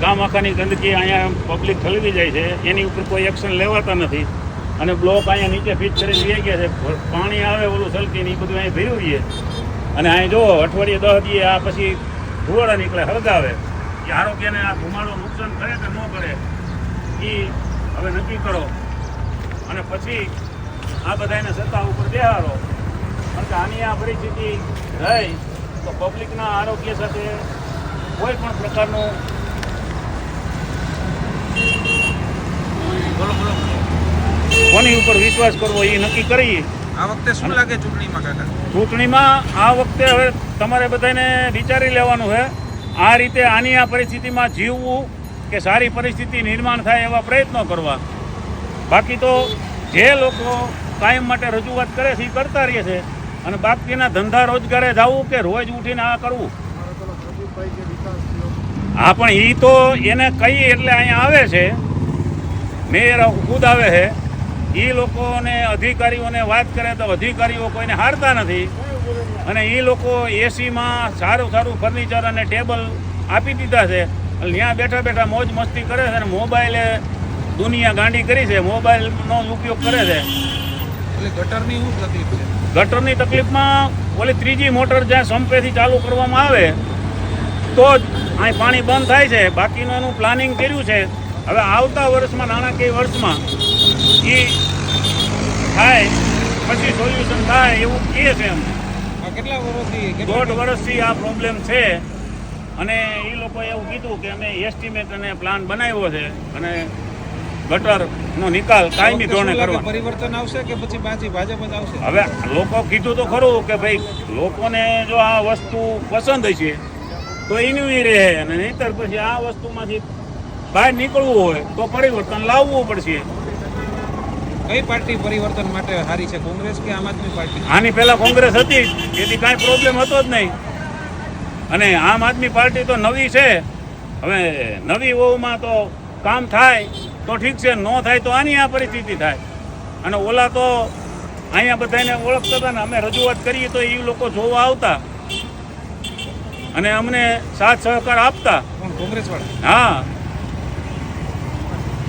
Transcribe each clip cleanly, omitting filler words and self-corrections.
ગામાખાની ગંદકી અહીંયા પબ્લિક ઠલવી જાય છે, એની ઉપર કોઈ એક્શન લેવાતા નથી. અને બ્લોક અહીંયા નીચે ફિટ કરીને રહી ગયા છે, પાણી આવે ઓલું સલકીને એ બધું અહીં ભર્યું રહીએ. અને અહીં જો અઠવાડિયે 10 દીએ આ પછી ધુવાડા નીકળે હળગાવે, એ આરોગ્યને આ ધુમાડો નુકસાન કરે કે ન કરે એ હવે નક્કી કરો. અને પછી આ બધાને સત્તા ઉપર બેહારો. કારણ કે આની આ પરિસ્થિતિ રહી તો પબ્લિકના આરોગ્ય સાથે કોઈ પણ પ્રકારનું કોની ઉપર વિશ્વાસ કરવો એ નક્કી કરીએ. આ વખતે શું લાગે ચૂંટણીમાં કાકા? ચૂંટણીમાં આ વખતે હવે તમારે બધાને વિચારી લેવાનું છે. આ રીતે આની આ પરિસ્થિતિમાં જીવવું કે સારી પરિસ્થિતિ નિર્માણ થાય એવા પ્રયત્નો કરવા. બાકી તો જે લોકો કાયમ માટે રજૂઆત કરે છે એ કરતા રહે છે. અને બાકીના ધંધા રોજગારે જવું કે રોજ ઉઠીને આ કરવું. હા, પણ એ તો એને કહી એટલે અહીંયા આવે છે, મેયર ખુદ આવે છે. એ લોકોને અધિકારીઓને વાત કરે તો અધિકારીઓ કોઈને હારતા નથી. અને એ લોકો એસીમાં સારું સારું ફર્નિચર અને ટેબલ આપી દીધા છે. ત્યાં બેઠા બેઠા મોજ મસ્તી કરે છે અને મોબાઈલે દુનિયા ગાંડી કરી છે, મોબાઈલનો ઉપયોગ કરે છે. એટલે ગટરની શું તકલીફ છે? ગટરની તકલીફમાં ઓલી ત્રીજી મોટર જ્યાં સંપેથી ચાલુ કરવામાં આવે તો જ અહીં પાણી બંધ થાય છે. બાકીનું એનું પ્લાનિંગ કર્યું છે. હવે આવતા વર્ષમાં નાણાકીય વર્ષમાં એ થાય પછી સોલ્યુશન થાય એવું કહે છે. એમ કેટલા વર્ષથી 1.5 વર્ષથી આ પ્રોબ્લેમ છે. અને એ લોકોએ એવું કીધું કે અમે એસ્ટિમેટ અને પ્લાન બનાવ્યો છે અને ગટરનો નિકાલ કાયમી ધોરણે કરવાનો. પરિવર્તન આવશે કે પછી પાછી ભાજપ જ આવશે? હવે લોકો કીધું તો ખરું કે ભાઈ લોકોને જો આ વસ્તુ પસંદ હશે તો એનું રહે, અને નહીંતર પછી આ વસ્તુમાંથી બહાર નીકળવું હોય તો પરિવર્તન લાવવું પડશે. કઈ પાર્ટી પરિવર્તન માટે હારી છે, કોંગ્રેસ કે આમ આદમી પાર્ટી? આની પહેલા કોંગ્રેસ હતી તેથી કાંઈ પ્રોબ્લેમ હતો જ નહીં. અને આમ આદમી પાર્ટી તો નવી છે. હવે નવી હોવામાં તો કામ થાય તો ઠીક છે, ન થાય તો આની આ પરિસ્થિતિ થાય. અને ઓલા તો અહીંયા બધાને ઓળખતા હતા ને, અમે રજૂઆત કરીએ તો એ લોકો જોવા આવતા અને અમને સાથ સહકાર આપતા. કોંગ્રેસ વાળા? હા,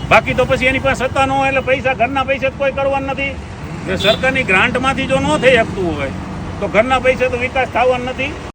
બાકી તો પછી એની પાસે સત્તા ન હોય એટલે પૈસા, ઘરના પૈસા કોઈ કરવાનું નથી. સરકારની ગ્રાન્ટમાંથી જો ન થઈ શકતું હોય તો ઘરના પૈસા તો વિકાસ થવાનો નથી.